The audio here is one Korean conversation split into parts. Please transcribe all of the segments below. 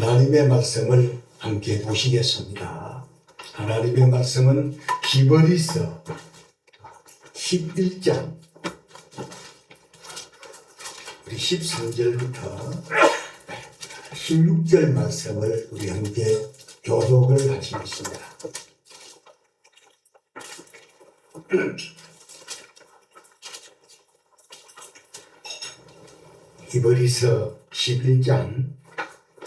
하나님의 말씀을 함께 보시겠습니다. 하나님의 말씀은 히브리서 11장 우리 13절부터 16절 말씀을 우리 함께 교독을 하시겠습니다. 히브리서 11장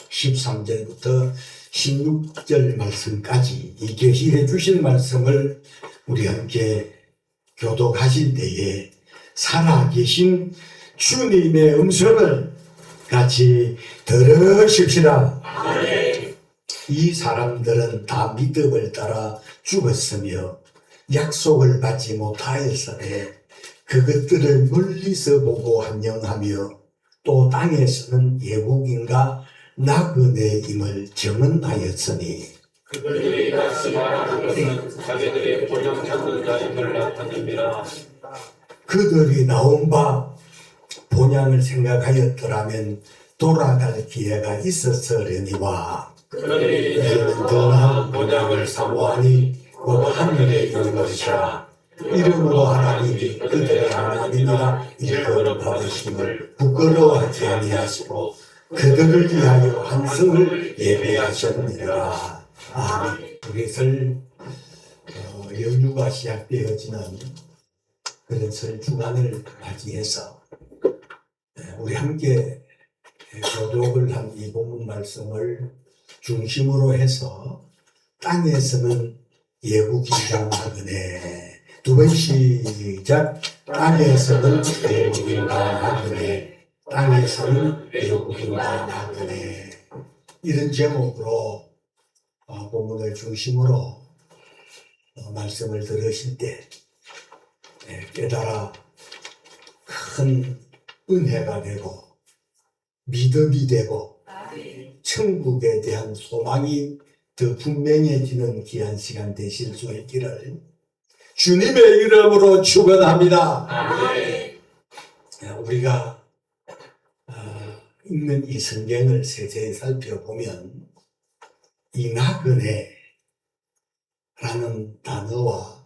13절부터 16절 말씀까지 이 계시해 주신 말씀을 우리 함께 교독하실 때에 살아계신 주님의 음성을 같이 들으십시다. 이 사람들은 다 믿음을 따라 죽었으며 약속을 받지 못하였으되 그것들을 멀리서 보고 환영하며 또 땅에서는 예국인과 나그네임을 증언하였으니 그들이 다시 말하는 것은 자기들의 본향 찾는 자임을 나타냅니다. 그들이 나온 바 본향을 생각하였더라면 돌아갈 기회가 있었으려니와 그들이 이제는 더 나은 본향을 사모하니 곧 하늘에 있는 것이라. 이름으로 하나님이 그들의 하나님이라 일컬음 받으심을 부끄러워하지 아니하시고 그들을 위하여 한성을 예배하셨느니라. 아멘. 우리설 연휴가 시작되어지는 그런 설 주간을 맞이해서 우리 함께 교독을 한 이 본문 말씀을 중심으로 해서 땅에서는 예국인과 나그네 두 번 시작. 땅에서는 예국인과 나그네, 땅에서는 예국인과 나그네. 이런 제목으로 본문을 중심으로 말씀을 들으실 때 깨달아 큰 은혜가 되고 믿음이 되고 천국에 대한 소망이 더 분명해지는 귀한 시간 되실 수 있기를 주님의 이름으로 축원합니다. 우리가 읽는 이 성경을 세세히 살펴보면 이 나그네라는 단어와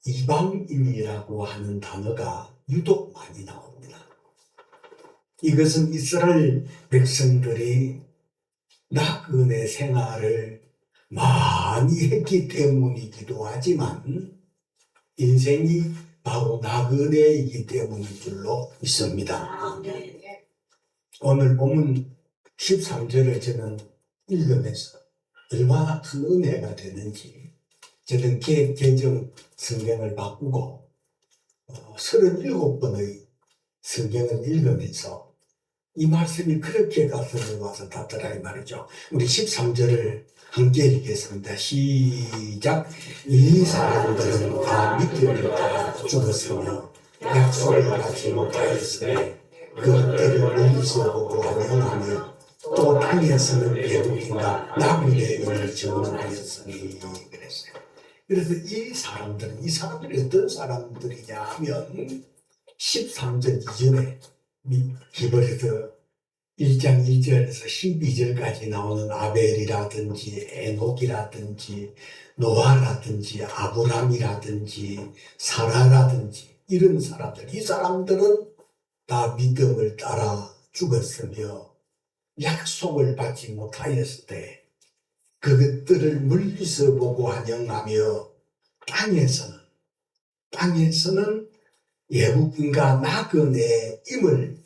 이방인이라고 하는 단어가 유독 많이 나옵니다. 이것은 이스라엘 백성들이 나그네 생활을 많이 했기 때문이기도 하지만 인생이 바로 나그네이기 때문일 줄로 믿습니다. 오늘 본문 13절을 저는 읽으면서 얼마나 큰 은혜가 되는지 저는 개정 성경을 바꾸고 37번의 성경을 읽으면서 이 말씀이 그렇게 가슴에 와서 닿더라 이 말이죠. 우리 13절을 함께 읽겠습니다. 시작. 이 사람들은 다 믿음을 따라 죽었으며 약속을 받지 못하였으니 그들을 멀리서 보고 환영하며 또 땅에서는 예국인과 나그네임을 증언하였으니 그랬어요. 그래서 이 사람들이 어떤 사람들이냐 하면 13절 이전에 히브리서 1장 1절에서 12절까지 나오는 아벨이라든지 에녹이라든지 노아라든지 아브람이라든지 사라라든지 이런 사람들, 이 사람들은 다 믿음을 따라 죽었으며 약속을 받지 못하였을 때 그것들을 멀리서 보고 환영하며 땅에서는 예국인과 나그네임을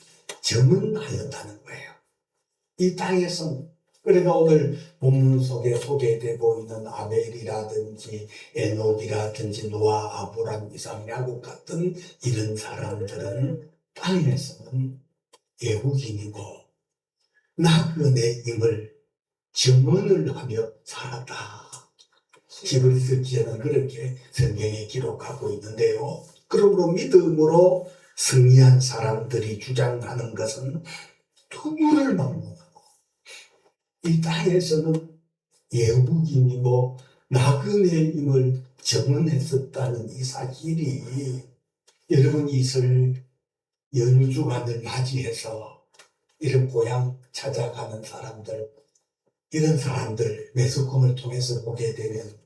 증언하였다는 거예요. 이 땅에서는 그러니까 오늘 본문 속에 소개되고 있는 아벨이라든지 에녹이라든지 노아, 아브람, 이삭, 야곱 같은 이런 사람들은 땅에서는 예국인이고 나그네임을 증언을 하며 살았다. 히브리서 기자는 그렇게 성경에 기록하고 있는데요. 그러므로 믿음으로 승리한 사람들이 주장하는 것은 투구를 막론하고 이 땅에서는 예국인이고 나그네임을 증언했었다는 이 사실이 여러분 이슬 연휴 주간을 맞이해서 이런 고향 찾아가는 사람들 이런 사람들 매스컴을 통해서 보게 되면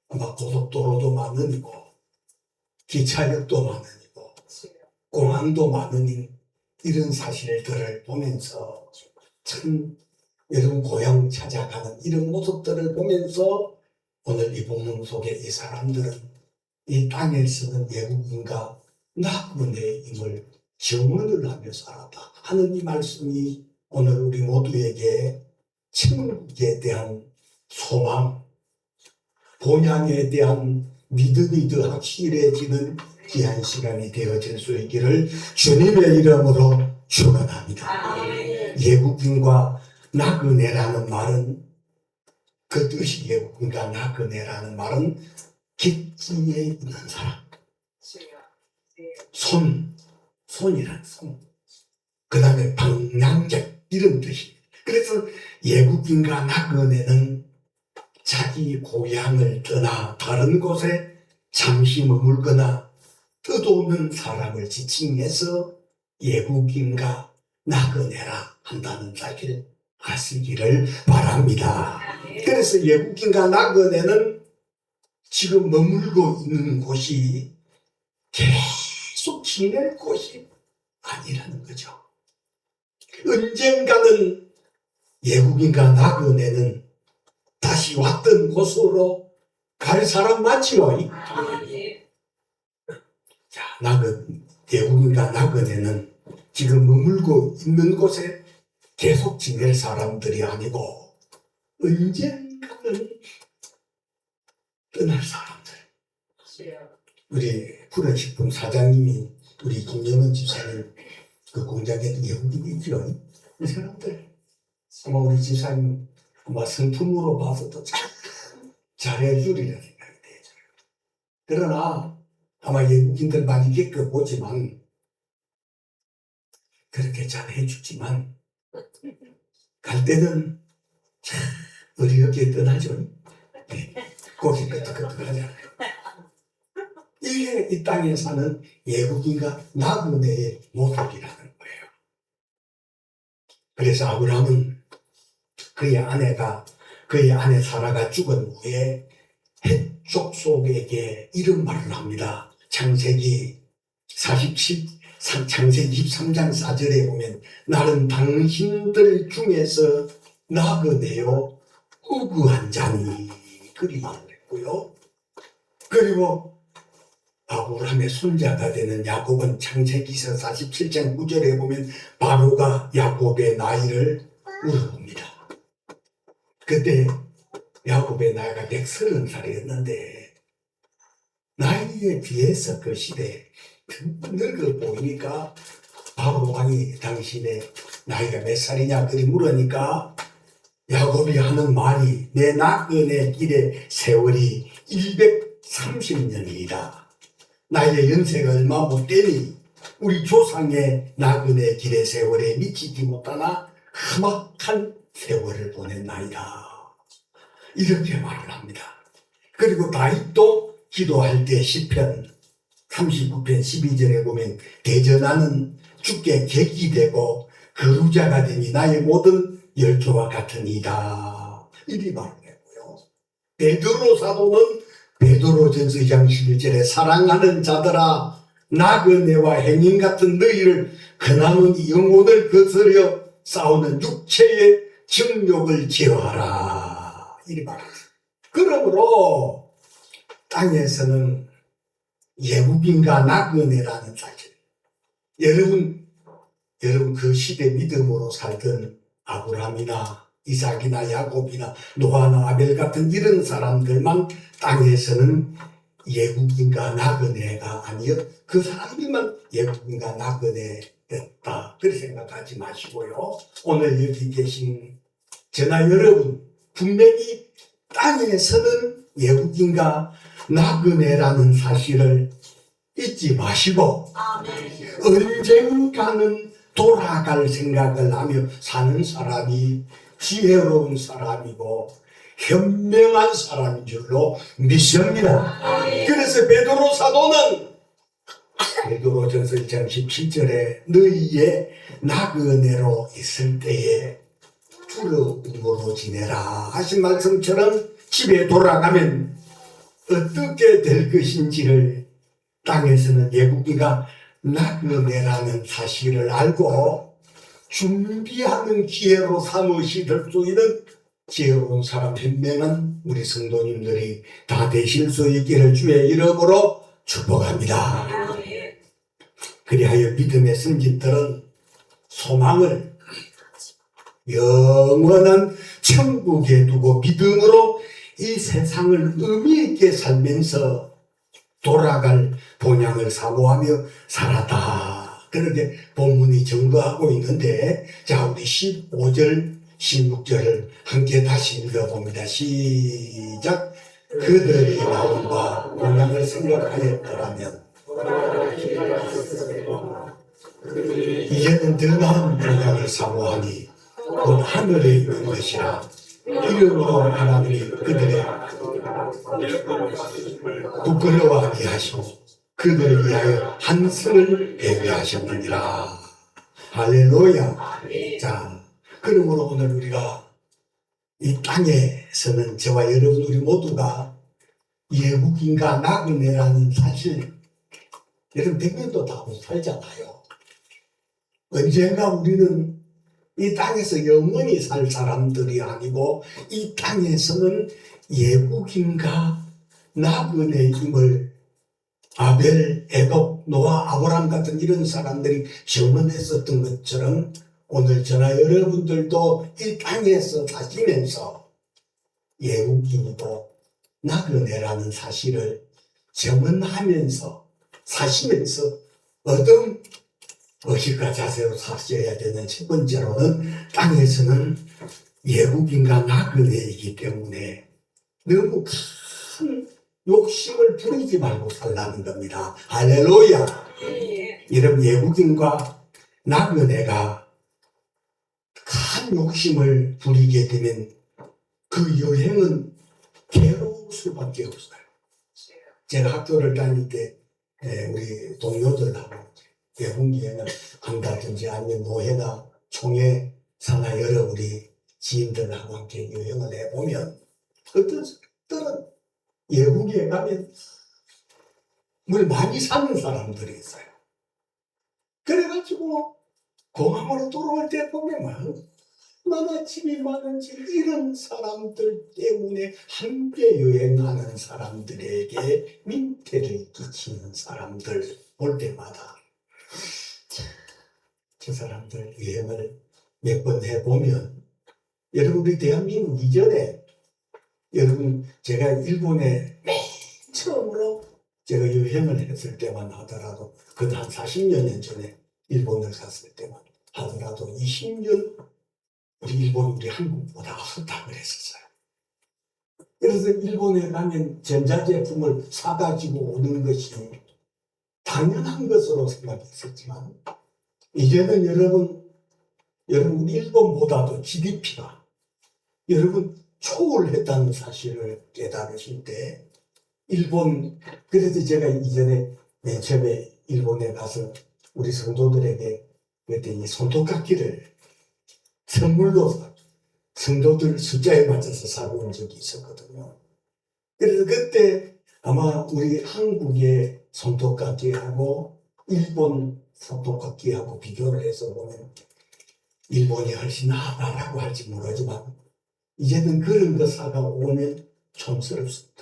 아마 고속도로도 많으니고 기차역도 많으니고 공항도 많으니 이런 사실들을 보면서 참 여러분 고향 찾아가는 이런 모습들을 보면서 오늘 이 본문 속에 이 사람들은 이 땅에 쓰는 외국인과 나그네임을 증언을 하며 살았다 하는 이 말씀이 오늘 우리 모두에게 천국에 대한 소망, 본향에 대한 믿음이 더 확실해지는 귀한 시간이 되어질 수 있기를 주님의 이름으로 축원합니다. 예국인과 나그네라는 말은 그 뜻이 예국인과 나그네라는 말은 객지에 있는 사람, 손이란 손, 그 다음에 방랑객 이런 뜻입니다. 그래서 예국인과 나그네는 자기 고향을 떠나 다른 곳에 잠시 머물거나 뜻없는 사람을 지칭해서 예국인과 나그네라 한다는 사실을 아시기를 바랍니다. 그래서 예국인과 나그네는 지금 머물고 있는 곳이 계속 지낼 곳이 아니라는 거죠. 언젠가는 예국인과 나그네는 다시 왔던 곳으로 갈 사람 맞지요? 자, 예국인과 나그네는 지금 머물고 있는 곳에 계속 지낼 사람들이 아니고 언젠가는 떠날 사람들. 우리 푸른식품 사장님이 우리 김영은 집사님 그 공장에 외국인이죠. 이 사람들 아마 우리 집사님 아마 성품으로 봐서도 참 잘해주리라 생각이 되죠. 그러나 아마 외국인들 많이 겪어보지만 그렇게 잘해주지만 갈 때는 참 어리럽게 떠나죠. 네. 고기 끄덕끄덕하잖아요. 이게 이 땅에 사는 외국인과 나그네의 모습이라는 거예요. 그래서 아브라함은 그의 아내 사라가 죽은 후에 헷족 속에게 이런 말을 합니다. 창세기 23장 4절에 보면 나는 당신들 중에서 나그네요 우구한 자니 그리 말을 했고요. 그리고 아브라함의 손자가 되는 야곱은 창세기서 47장 9절에 보면 바로가 야곱의 나이를 물어봅니다. 그때 야곱의 나이가 130살이었는데 나이에 비해서 그 시대에 늙어 보이니까 바로 왕이 당신의 나이가 몇 살이냐 그리 물으니까 야곱이 하는 말이 내 나그네 길의 세월이 230년이다. 나의 연세가 얼마 못 되니 우리 조상의 나그네 길의 세월에 미치지 못하나 험악한 세월을 보냈나이다. 이렇게 말을 합니다. 그리고 다윗도 기도할 때 시편 39편 12절에 보면 대전하는 주께 객이 되고 거루자가 되니 나의 모든 열조와 같으니이다. 이리 말을 했고요. 베드로 사도는 베드로전서 2장 11절에 사랑하는 자들아 나그네와 행인 같은 너희를 그나는 영혼을 거스려 싸우는 육체의 정욕을 제어하라. 이리 말했어요. 그러므로 땅에서는 예국인과 나그네라는 사실. 여러분 그 시대 믿음으로 살던 아브라함이나 이삭이나 야곱이나 노아나 아벨 같은 이런 사람들만 땅에서는 예국인과 나그네가 아니요 그 사람들만 예국인과 나그네였다. 그렇게 생각하지 마시고요. 오늘 여기 계신 저나 여러분 분명히 땅에서는 예국인과 나그네라는 사실을 잊지 마시고 언젠가는 돌아갈 생각을 하며 사는 사람이 지혜로운 사람이고 현명한 사람인 줄로 믿습니다. 그래서 베드로 사도는 베드로전서 1장 17절에 너희의 나그네로 있을 때에 부러움으로 지내라 하신 말씀처럼 집에 돌아가면 어떻게 될 것인지를 땅에서는 예국이가 나그네라는 사실을 알고 준비하는 기회로 삼으실 수 있는 지혜로운 사람 100명은 우리 성도님들이 다 되실 수 있기를 주의 이름으로 축복합니다. 그리하여 믿음의 선진들은 소망을 영원한 천국에 두고 믿음으로 이 세상을 의미 있게 살면서 돌아갈 본향을 사모하며 살았다. 그렇게 본문이 증거하고 있는데, 자, 우리 15절, 16절을 함께 다시 읽어봅니다. 시작. 그들이 마음과 본향을 생각하였더라면 이제는 더 나은 본향을 사모하니 곧 하늘에 있는 것이라. 이름으로 하나님이 그들의 부끄러워하게 하시고 그들을 위하여 한 승을 예비하셨느니라. 할렐루야. 자, 그러므로 오늘 우리가 이 땅에서는 저와 여러분 우리 모두가 예국인과 나그네라는 사실, 여러분 100년도 다 못 살잖아요. 언젠가 우리는 이 땅에서 영원히 살 사람들이 아니고 이 땅에서는 예국인과 나그네임을 아벨, 에녹, 노아, 아브람 같은 이런 사람들이 증언했었던 것처럼 오늘 저나 여러분들도 이 땅에서 사시면서 예국인이고 나그네라는 사실을 증언하면서 사시면서 어떤 의식과 자세로 사셔야 되는 첫 번째로는 땅에서는 예국인과 나그네이기 때문에 너무 큰 욕심을 부리지 말고 살라는 겁니다. 할렐루야. 여러분 예국인과 나그네가 큰 욕심을 부리게 되면 그 여행은 괴로울 수밖에 없어요. 제가 학교를 다닐 때 우리 동료들하고 외국 여행을 한다든지 아니면 노회나 총회 사나 여러 우리 지인들하고 함께 여행을 해보면 어떤 사람들은 외국에 가면 물 많이 사는 사람들이 있어요. 그래가지고 공항으로 돌아올 때 보면 얼마나 집이 많은지 이런 사람들 때문에 함께 여행하는 사람들에게 민폐를 끼치는 사람들 볼 때마다 저 사람들 여행을 몇 번 해보면 여러분 우리 대한민국 이전에 여러분 제가 일본에 맨 처음으로 제가 여행을 했을 때만 하더라도 그 한 40여 년 전에 일본을 갔을 때만 하더라도 20년 우리 일본이 우리 한국보다 앞섰다 그랬었어요. 그래서 일본에 가면 전자제품을 사가지고 오는 것이 당연한 것으로 생각했었지만 이제는 여러분 일본보다도 GDP가 여러분 초월했다는 사실을 깨달으실 때 일본, 그래서 제가 이전에 맨 처음에 일본에 가서 우리 성도들에게 그때 이 손톱깎이를 선물로 성도들 숫자에 맞춰서 사고 온 적이 있었거든요. 그래서 그때 아마 우리 한국의 손톱깎이하고 일본 손톱깎이하고 비교를 해서 보면 일본이 훨씬 나아라고 할지 모르지만 이제는 그런 거 사가 오면 촌스럽습니다.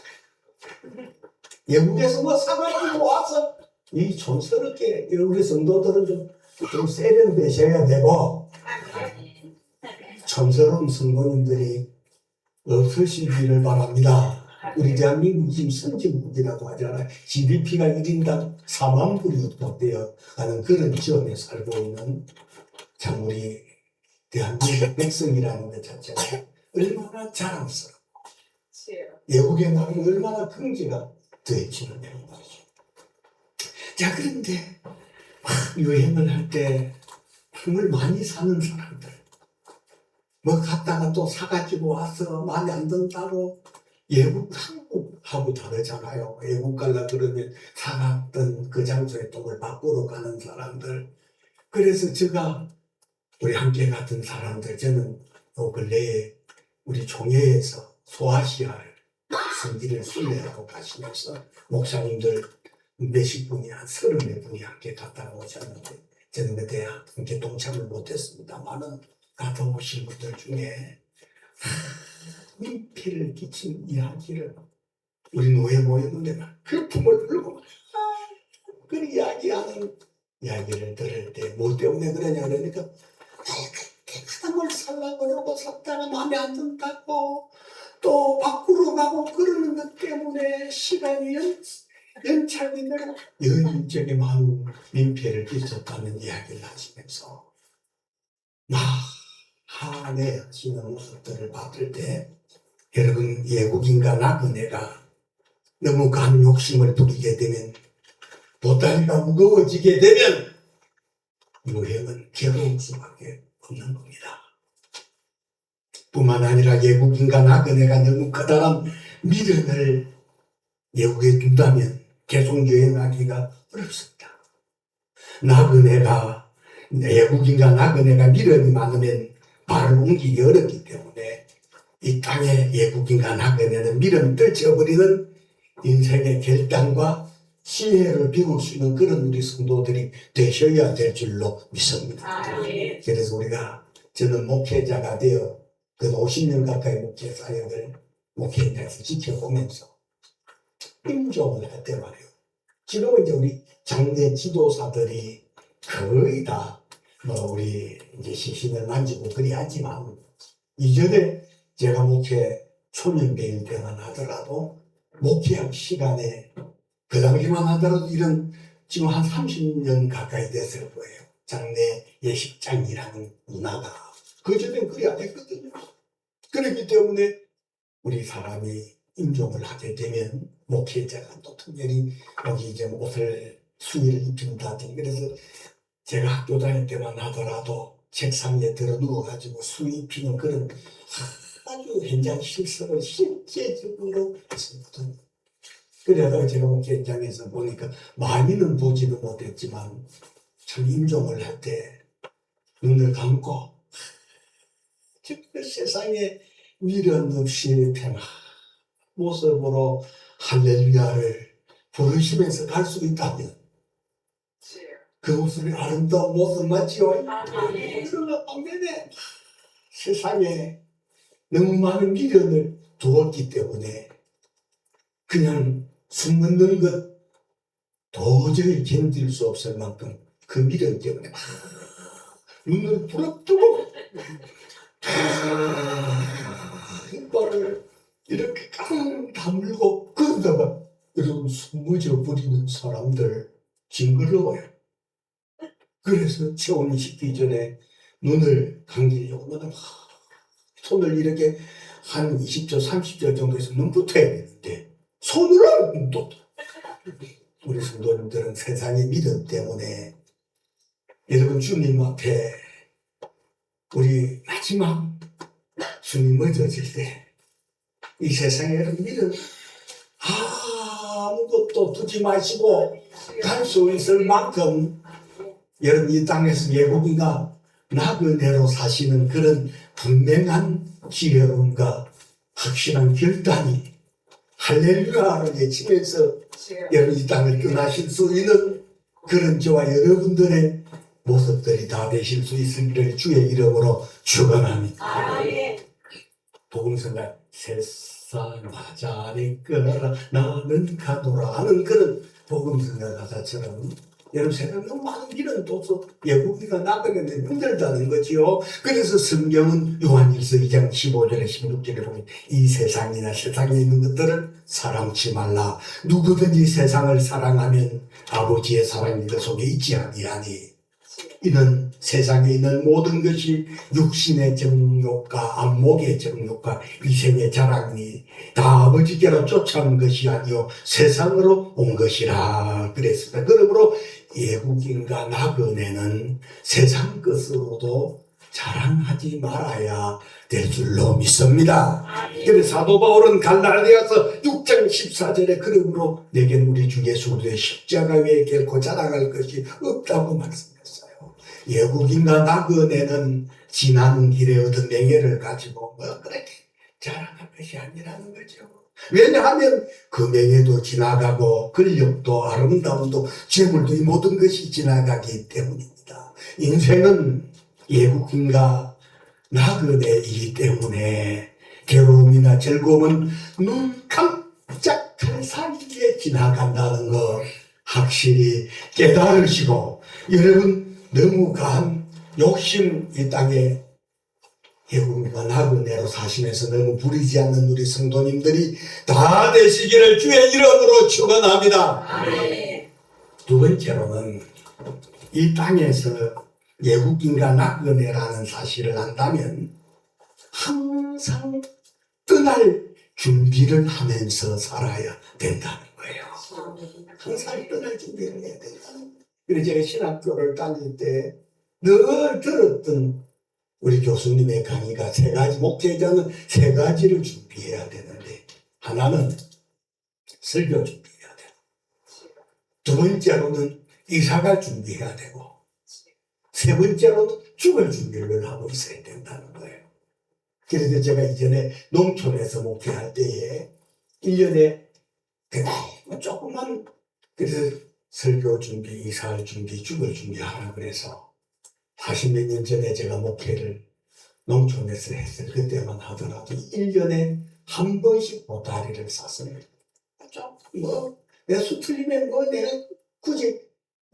외국에서 뭐 사가지고 와서 이 촌스럽게 우리 성도들은 좀 세련되셔야 되고 촌스러운 성도님들이 없으시기를 바랍니다. 우리 대한민국 지금 선진국이라고 하잖아요. GDP가 1인당 4만 불이 육박되어 가는 그런 지역에 살고 있는 참 우리 대한민국 백성이라는 것 자체가 얼마나 자랑스러워. 외국에 나가면 얼마나 긍지가 더해지는 말이죠. 자, 그런데 막 여행을 할 때 품을 많이 사는 사람들 뭐 갔다가 또 사가지고 와서 마음에 안 든다고 외국 한국하고 다르잖아요. 외국 가려 그러면 사갔던 그 장소에 똥을 바꾸러 가는 사람들. 그래서 제가 우리 함께 갔던 사람들 저는 요 근래에 우리 총회에서 소아시아를 승기를 순례하고 가시면서 목사님들 몇십 분이 한 30몇 분이 함께 갔다 오셨는데 저는 그때 함께 동참을 못했습니다만은 갔다 오신 분들 중에 민폐를 끼친 이야기를 우리 노예 모였는데 막 글품을 흘고 그 이야기하는 이야기를 들을 때 뭐 때문에 그러냐 그러니까 그렇게 사람을 살라고 그러고 샀다가 마음에 안 든다고 또 밖으로 가고 그러는 것 때문에 시간이 연착이 되고 여인적인 마음 민폐를 끼쳤다는 이야기를 하시면서 한해하시는 모습들을 봤을 때 여러분 예국인과 나그네가 너무 간 욕심을 부리게 되면 보따리가 무거워지게 되면 여행은 괴로울 수밖에 없는 겁니다. 뿐만 아니라 예국인과 나그네가 너무 커다란 미련을 예국에 둔다면 계속 여행하기가 어렵습니다. 예국인과 나그네가 미련이 많으면 발을 옮기기 어렵기 때문에 이 땅에 예국인과 나그네는 미련 떨쳐버리는 인생의 결단과 지혜를 비울 수 있는 그런 우리 성도들이 되셔야 될 줄로 믿습니다. 그래서 저는 목회자가 되어 그 50년 가까이 목회 사역을 목회자에서 지켜보면서 임종을 할 때 말이에요. 지금은 이제 우리 장례 지도사들이 거의 다 우리 이제 시신을 만지고 그리 하지만 이전에 제가 목회 초년배일 때만 하더라도 목회학 시간에 그 당시만 하더라도 이런 지금 한 30년 가까이 됐을 거예요. 장례 예식장이라는 문화가 그전엔 그리 안 했거든요. 그렇기 때문에 우리 사람이 임종을 하게 되면 목회자가 또 특별히 여기 이제 옷을 수의를 입힌다든지 그래서 제가 학교 다닐 때만 하더라도 책상에 들어 누워가지고 수의 입히는 그런 아주 현장 실습을 실제적으로 했거든요. 그래서 제가 목회 현장에서 보니까 많이는 보지는 못했지만 참 임종을 할 때 눈을 감고 그 세상에 미련 없이 평안 모습으로 할렐루야를 부르시면서 갈 수 있다면 그 모습이 아름다운 모습 맞지요? 그러나 반면에 세상에 너무 많은 미련을 두었기 때문에 그냥 숨는 것 도저히 견딜 수 없을 만큼 그 미련 때문에 눈을 부릅뜨고 이빨을 이렇게 깡 다물고 그러다가 여러분 숨무져 버리는 사람들 징그러워요. 그래서 체온이 식기 전에 눈을 감기려고 손을 이렇게 한 20초 30초 정도에서 눈부터 해야 되는데 손으로 눈도 우리 성도님들은 세상의 믿음 때문에 여러분 주님 앞에 우리 마지막 숨이 멎어질 때 이 세상에 여러분 믿음 아무것도 두지 마시고 갈 수 있을 만큼 여러분 이 땅에서 예국인과 나그네로 사시는 그런 분명한 지혜로움과 확실한 결단이 할렐루야를 외치면서 여러분 이 땅을 떠나실 수 있는 그런 저와 여러분들의 모습들이 다 되실 수 있으기를 주의 이름으로 축원합니다. 복음성가 세상 나자리 끄라 나는 가노라 하는 그런 복음성가 가사처럼 여러분 세상 너무 많은 길은 또서 예국이가 나가는데 힘들다는 거지요. 그래서 성경은 요한일서 2장 15절에 16절에 보면 이 세상이나 세상에 있는 것들을 사랑치 말라. 누구든지 세상을 사랑하면 아버지의 사랑이 그 속에 있지 아니하니 이는 세상에 있는 모든 것이 육신의 정욕과 안목의 정욕과 위생의 자랑이 다 아버지께로 쫓아온 것이 아니요 세상으로 온 것이라 그랬습니다. 그러므로 예국인과 나그네는 세상 것으로도 자랑하지 말아야 될 줄로 믿습니다. 그래서 사도 바울은 갈라디아서 6장 14절에 그러므로 내겐 우리 주 예수 그리스도의 십자가 외에 결코 자랑할 것이 없다고 말씀했어요. 예국인과 나그네는 지나는 길에 얻은 명예를 가지고 뭐 그렇게 자랑할 것이 아니라는 거죠. 왜냐하면 그 명예도 지나가고 권력도 아름다움도 재물도 이 모든 것이 지나가기 때문입니다. 인생은 예국인과 나그네이기 때문에 괴로움이나 즐거움은 눈 깜짝할 사이에 지나간다는 거 확실히 깨달으시고, 여러분 너무 강한 욕심 이 땅에 예국인과 나그네로 사시면서 너무 부리지 않는 우리 성도님들이 다 되시기를 주의 이름으로 축원합니다. 두 번째로는 이 땅에서 예국인과 나그네라는 사실을 안다면 항상 떠날 준비를 하면서 살아야 된다는 거예요. 항상 떠날 준비를 해야 된다는 거예요. 그래서 제가 신학교를 다닐 때 늘 들었던 우리 교수님의 강의가 세 가지, 목회자는 세 가지를 준비해야 되는데, 하나는 설교 준비해야 되고, 두 번째로는 이사갈 준비해야 되고, 세 번째로는 죽을 준비를 하고 있어야 된다는 거예요. 그래서 제가 이전에 농촌에서 목회할 때에 1년에 그날 조금만, 그래서 설교 준비, 이사할 준비, 죽을 준비하라 그래서 40몇 년 전에 제가 목회를 농촌에서 했어요. 그때만 하더라도 1년에 한 번씩 보따리를 쌌습니다. 내가 틀리면 내가 굳이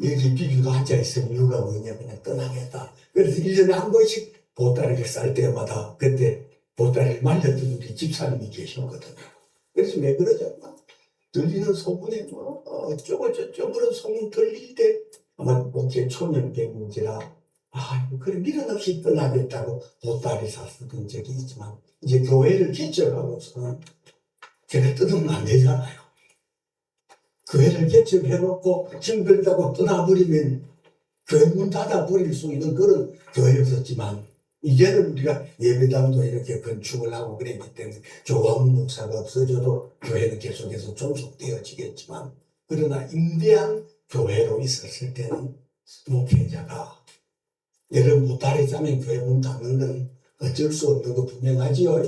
여기 비비고 앉아있으면 이유가 뭐냐, 그냥 떠나겠다. 그래서 1년에 한 번씩 보따리를 쌀 때마다 그때 보따리를 말렸던 우리 집사님이 계셨거든요. 그래서 왜 그러죠? 들리는 소문에 어쩌고 저쩌고 소문 들릴 때 아마 목회 초년병인지라 그래 미련 없이 떠나겠다고 보따리 샀던 적이 있지만, 이제 교회를 개척하고서는 제가 떠나면 안 되잖아요. 교회를 개척해놓고 힘들다고 떠나버리면 교회 문 닫아버릴 수 있는 그런 교회였었지만, 이제는 우리가 예배당도 이렇게 건축을 하고 그랬기 때문에 조광훈 목사가 없어져도 교회는 계속해서 존속되어지겠지만, 그러나 임대한 교회로 있었을 때는 목회자가 여러분 보따리 싸면 교회 문 닫는 건 어쩔 수 없는 거 분명하지요.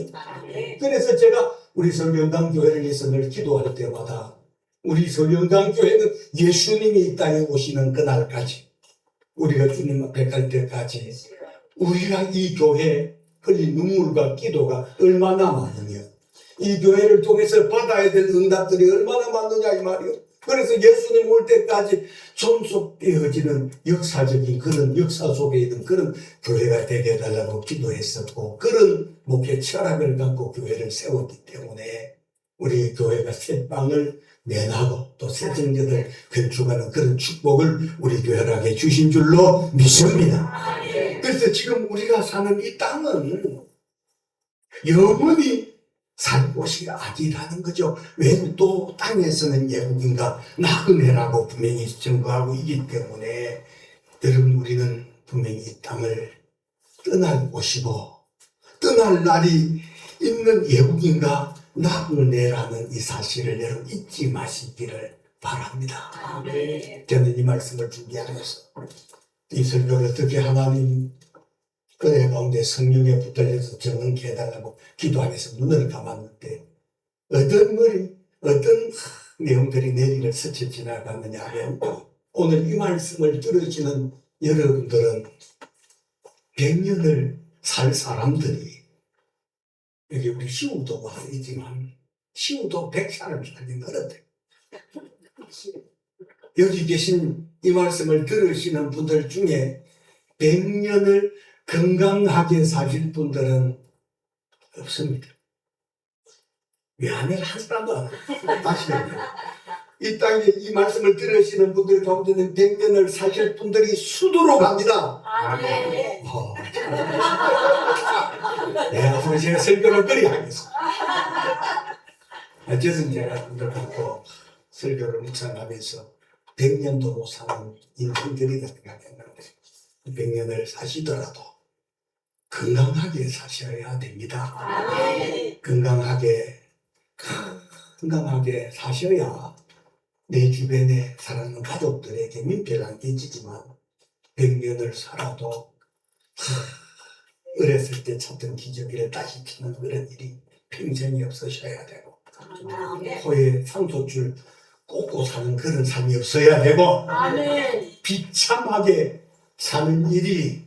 그래서 제가 우리 설령당 교회를 위해서 늘 기도할 때마다, 우리 설령당 교회는 예수님이 이 땅에 오시는 그날까지, 우리가 주님 앞에 갈 때까지 우리가 이 교회에 흘린 눈물과 기도가 얼마나 많으면 이 교회를 통해서 받아야 될 응답들이 얼마나 많느냐 이 말이에요. 그래서 예수님 올 때까지 존속되어지는 역사적인 그런 역사 속에 있는 그런 교회가 되게 해달라고 기도했었고, 그런 목회 철학을 갖고 교회를 세웠기 때문에 우리 교회가 새 빵을 내나고 또 새 성전을 건축하는 그런 축복을 우리 교회에게 주신 줄로 믿습니다. 그래서 지금 우리가 사는 이 땅은 영원히 살 곳이 아니라는 거죠. 왜냐면 또 땅에서는 예국인과 나그네라고 분명히 증거하고 있기 때문에, 여러분 우리는 분명히 이 땅을 떠날 곳이고 떠날 날이 있는 예국인과 나그네라는 이 사실을 여러분 잊지 마시기를 바랍니다. 저는 이 말씀을 준비하면서 이 설교를 어떻게 하나님 은혜 가운데 성령에 붙들려서 정응케 해달라고 기도하면서 눈을 감았는데, 어떤 내용들이 내리를 스쳐 지나갔느냐 하면, 오늘 이 말씀을 들으시는 여러분들은 100년을 살 사람들이, 여기 우리 시우도 와있지만 시우도 100살을 살긴 어렵대. 여기 계신 이 말씀을 들으시는 분들 중에 100년을 건강하게 사실 분들은 없습니다. 미안해 한 사람도 안 해요. 다시 해요. 이 땅에 이 말씀을 들으시는 분들 가운데는 100년을 사실 분들이 수두로 갑니다. 네, 앞으로 제가 설교를 그리 하겠습니다. 어쨌든 제가 분들 갖고 설교를 묵상하면서 100년도 못 사는 인생들이다 생각했는데, 100년을 사시더라도 건강하게 사셔야 됩니다. 건강하게 사셔야 내 주변에 사랑하는 가족들에게 민폐를 안 끼치지만, 100년을 살아도 어렸을 때 찾던 기저귀를 다시 찾는 그런 일이 평생이 없으셔야 되고 코에 산소줄 꽂고 사는 그런 삶이 없어야 되고 비참하게 사는 일이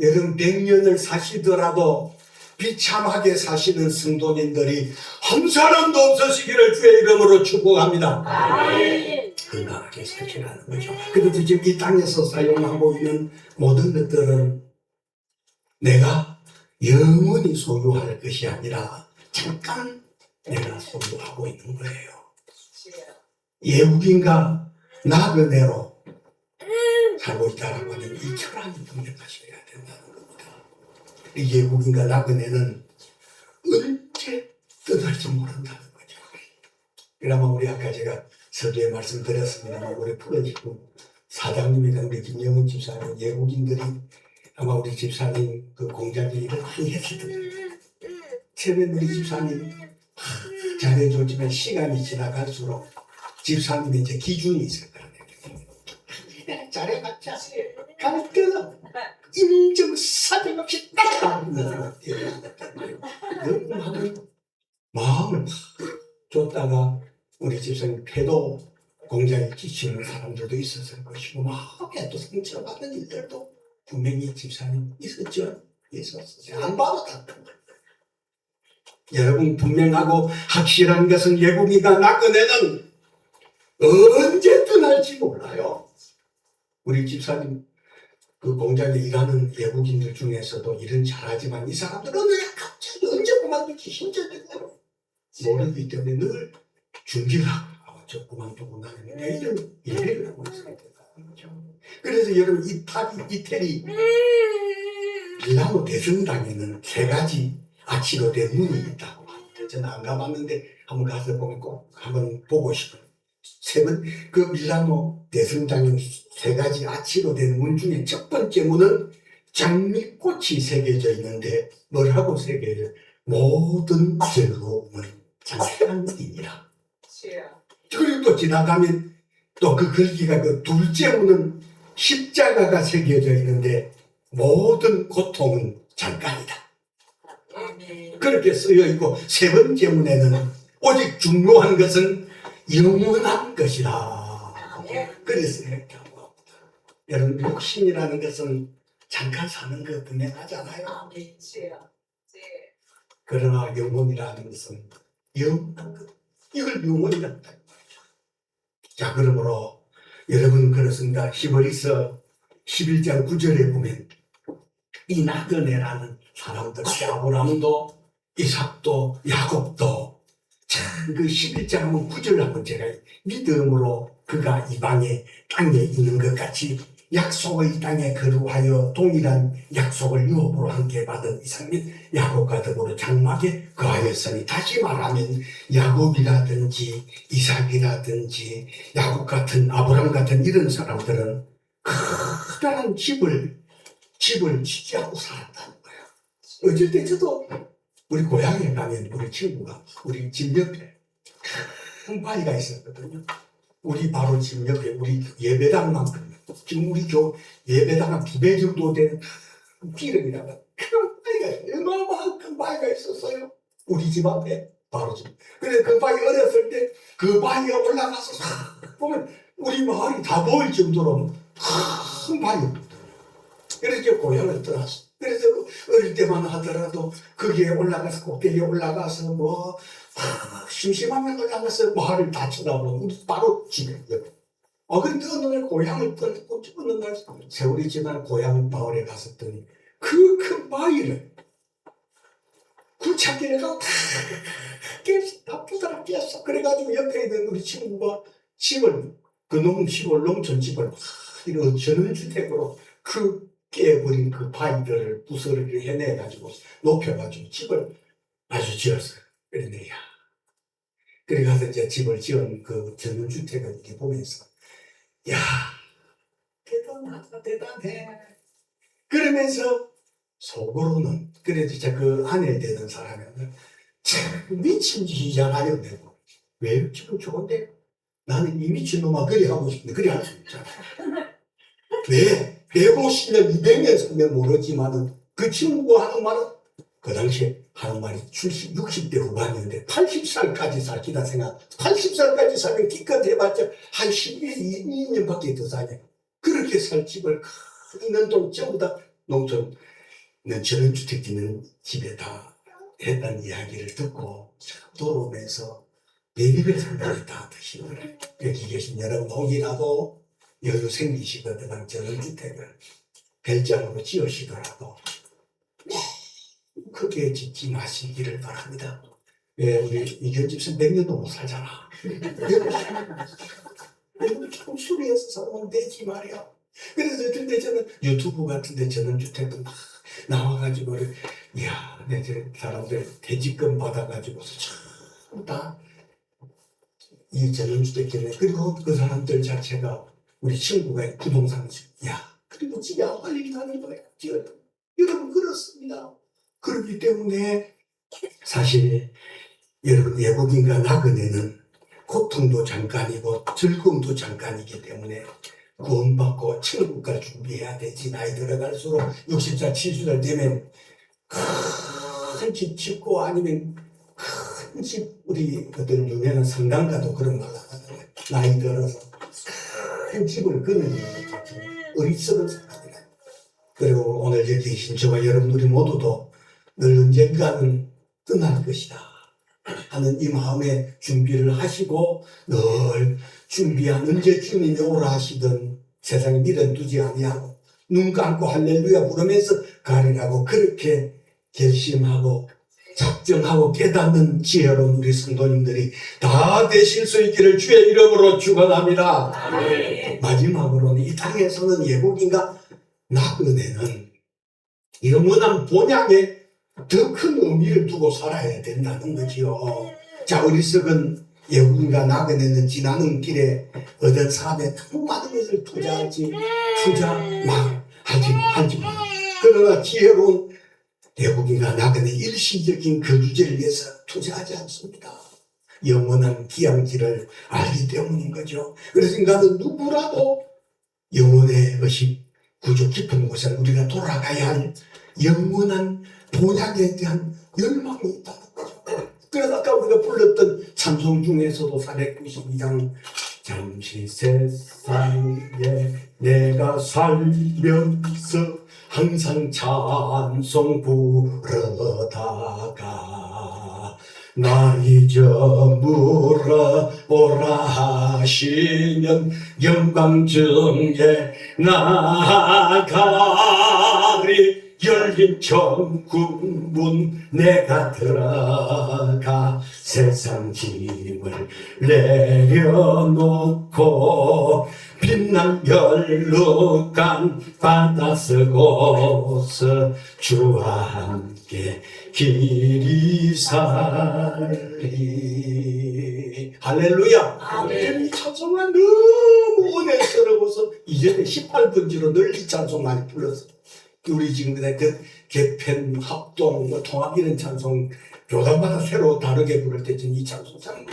여러분 100년을 사시더라도 비참하게 사시는 성도님들이 한 사람도 없으시기를 주의 이름으로 축복합니다. 건강하게 사시라는 거죠. 그래도 지금 이 땅에서 사용하고 있는 모든 것들은 내가 영원히 소유할 것이 아니라 잠깐 내가 소유하고 있는 거예요. 예국인과 나그네로 살고 있다라고 하는 이 철학이 분명하셔야 된다는 겁니다. 이 예국인과 나그네는 언제 떠날지 모른다는 거죠. 그러면 우리 아까 제가 서두에 말씀드렸습니다만 우리 프로지구 사장님이나 우리 김영은 집사님 예국인들이 아마 우리 집사님 그 공장에 일을 많이 했을 텐데 처음엔 우리 집사님 잘해줬지만 시간이 지나갈수록 집사님의 이제 기준이 있을 거예요. 잘해봤자 갈 때는 인정사정 없이 딱 하는 너무 많은 마음을 줬다가 우리 집사님 폐도 공장에 끼치는 사람들도 있었을 것이고 마음에 또 상처받는 일들도 분명히 집사님 있었죠. 있었어요. 안 봐도 다 여러분 분명하고 확실한 것은 예국이가 나그네는 언제 떠날지 몰라요. 우리 집사님 그 공장에 일하는 외국인들 중에서도 일은 잘하지만 이 사람들은 갑자기 언제 그만둘지 힘들고 모르기 때문에 늘 준비를 하고 저 그만두고 나는 내일은 일을 하고 있어야 된다는 거죠. 그래서 여러분 이태리 밀라노 대성당에는 3가지 아치로 된 문이 있다고 합니다. 저는 안 가봤는데 한번 가서 보면 꼭 한번 보고 싶어요. 그 밀라노 대성당에 3가지 아치로 된 문 중에 첫 번째 문은 장미꽃이 새겨져 있는데 뭐라고 새겨져? 모든 즐거움은 장난이니라. 그리고 또 지나가면 또 그 글귀가 그 둘째 문은 십자가가 새겨져 있는데 모든 고통은 잠깐이다. 그렇게 쓰여 있고 3번째 문에는 오직 중요한 것은 영원한 것이다. 그래서 이렇게 하고 합니다. 여러분 욕심이라는 것은 잠깐 사는 거 분명하잖아요. 그러나 영혼이라는 것은 영원한 것. 이걸 영혼이라고 한다. 자, 그러므로 여러분 그렇습니다. 히브리서 11장 9절에 보면 이 나그네라는 사람들, 아브라함도 이삭도 야곱도 참 그 11장 한번 9절 한번 제가 믿음으로 그가 이방의 땅에 있는 것 같이 약속의 땅에 거루하여 동일한 약속을 유업으로 함께 받은 이삭 및 야곱과 더불어 장막에 거하였으니 다시 말하면 야곱이라든지 이삭이라든지 야곱 같은 아브라함 같은 이런 사람들은 커다란 집을 취지하고 살았다는 거예요. 어쩔 때 저도 우리 고향에 가면 우리 친구가 우리 집 옆에 큰 바위가 있었거든요. 우리 바로 집 옆에 우리 예배당만큼 지금 우리 예배당 한 2배 정도 되는 기름이라고 큰 바위가 어마어마한 큰 바위가 있었어요. 우리 집 앞에 바로 집. 그래서 그 바위 어렸을 때 그 바위에 올라가서 싹 보면 우리 마을이 다 보일 정도로 큰 바위였거든요. 그래서 이제 고향을 떠났어. 그래서 어릴 때만 하더라도 거기에 올라가서 꼭대기에 올라가서 심심하면 올라가서 마을을 다 쳐다보고 바로 집에. 그런데 어느 날 고향을 떠났고 어느 날 세월이 지난 고향 마을에 갔었더니 그 큰 바위를 굴착기를 가고 다 부서라 깼어. 그래가지고 옆에 있는 우리 친구가 집을 그 시골 농촌집을 이런 전원주택으로 그 깨버린 그 바위들을 부서리를 해내가지고 높여가지고 집을 아주 지었어요. 그런데 그래 가서 이제 집을 지은 그 전원주택을 이렇게 보면서 대단하다 대단해. 그러면서 속으로는 그래도 진짜 그 아내 되는 사람은 참 미친 짓이잖아요. 내가 왜 지금 좋은데 나는 이 미친놈아 그리 하고 싶은데 그리 할 수 있잖아. 왜 150년 200년 살면 모르지만은 그 친구가 하는 말은 그 당시에 하는 말이 60대 후반이었는데 80살까지 살기다 생각. 80살까지 살면 기껏 해봤자 한 12년밖에 더 사냐. 그렇게 살 집을 있는 돈 전부 다 농촌 전원주택 짓는 집에 다 했다는 이야기를 듣고 돌아오면서 별의별 생각이 다 드시더라. 여기 계신 여러분 혹이라도 여유 생기시거든 전원주택을 별장으로 지으시더라도 크게 짓지 마시기를 바랍니다. 왜 우리 이견 집사 100년도 못 살잖아. 여러분 조금 수리해서 살면 되지 말이야. 그래서 근데 저는 유튜브 같은데 전원주택도 막 나와가지고 이야 내 사람들 대지금 받아가지고서 참 다 이 전원주택이네. 그리고 그 사람들 자체가 우리 친구가 부동산 야 그리고 지가 빨리 가는 거야. 여러분 그렇습니다. 그렇기 때문에 사실 여러분 외국인과 나그네는 고통도 잠깐이고 즐거움도 잠깐이기 때문에 구원받고 천국갈 준비해야 되지. 나이 들어갈수록 60살 70살 되면 큰 집 짓고 아니면 큰 집 우리 어떤 유명한 성당가도 그런 말 하잖아요. 나이 들어서 큰 집을 거느리는 것 자체는 어리석은 사람이라. 그리고 오늘 여기 계신 저와 여러분들이 모두도 늘 언젠가는 떠날 것이다 하는 이 마음에 준비를 하시고 늘 준비한 언제 주님이 오라 하시든 세상에 미련 두지 아니하고 눈 감고 할렐루야 부르면서 가리라고 그렇게 결심하고 작정하고 깨닫는 지혜로운 우리 성도님들이 다 되실 수 있기를 주의 이름으로 축원합니다. 마지막으로는 이 땅에서는 예복인과 나그네는 영원한 본향에 더 큰 의미를 두고 살아야 된다는 거지요. 자, 어리석은 예복인과 나그네는 지나는 길에 얻은 사업에 너무 많은 것을 투자하지 하지 마. 그러나 지혜로운 예복인과 나그네 일시적인 거주지를 위해서 투자하지 않습니다. 영원한 기양지를 알기 때문인 거죠. 그래서 인간은 누구라도 영혼의 의식 구조 깊은 곳에 우리가 돌아가야 할 영원한 본향에 대한 열망이 있다는 거죠. 그래서 아까 우리가 불렀던 찬송 중에서도 492장 잠시 세상에 내가 살면서 항상 찬송 부르다가 나 잊어물어 오라 하시면 영광중에 나가리 열린 천국문 내가 들어가 세상 짐을 내려놓고 빛난 열룩한 바다 쓰고서 주와 함께 길이 살리. 할렐루야. 아멘. 이 찬송가 너무 은혜스러워서 이전에 18번지로 널리 찬송 많이 불렀어. 우리 지금 그 개편, 합동, 통합 이런 찬송 교단마다 새로 다르게 부를 때 이 찬송 참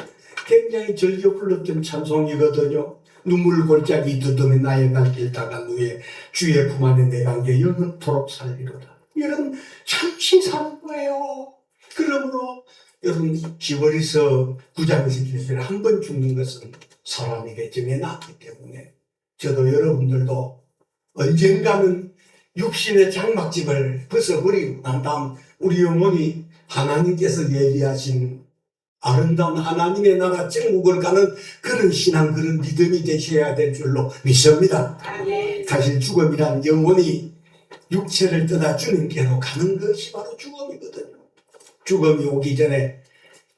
굉장히 즐겨 불렀던 찬송이거든요. 눈물 골짜기 두둠이 나의 갈 길 다간 후에 주의 품 안에 내 관계 영원토록 살리로다. 이런 잠시 사는 거예요. 그러므로 여러분 기버리서 9장에서 기술에 한 번 죽는 것은 사람에게 정해놨기 때문에 저도 여러분들도 언젠가는 육신의 장막집을 벗어버리고 난 다음 우리 영혼이 하나님께서 예비하신 아름다운 하나님의 나라 천국을 가는 그런 신앙, 그런 믿음이 되셔야 될 줄로 믿습니다. 사실 죽음이란 영혼이 육체를 떠나 주님께로 가는 것이 바로 죽음이거든요. 죽음이 오기 전에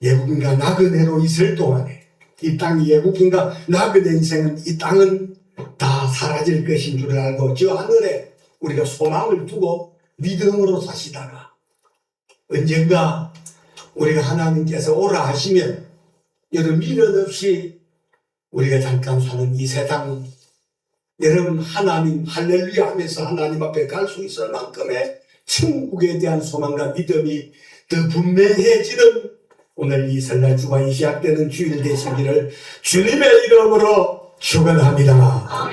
예국인과 나그네로 있을 동안에 이 땅이 예국인과 나그네 인생은 이 땅은 다 사라질 것인 줄 알고 저 하늘에 우리가 소망을 두고 믿음으로 사시다가 언젠가 우리가 하나님께서 오라 하시면 여러분 미련 없이 우리가 잠깐 사는 이 세상 여러분 하나님 할렐루야 하면서 하나님 앞에 갈 수 있을 만큼의 천국에 대한 소망과 믿음이 더 분명해지는 오늘 이 설날 주간이 시작되는 주일 되시기를 주님의 이름으로 축원합니다.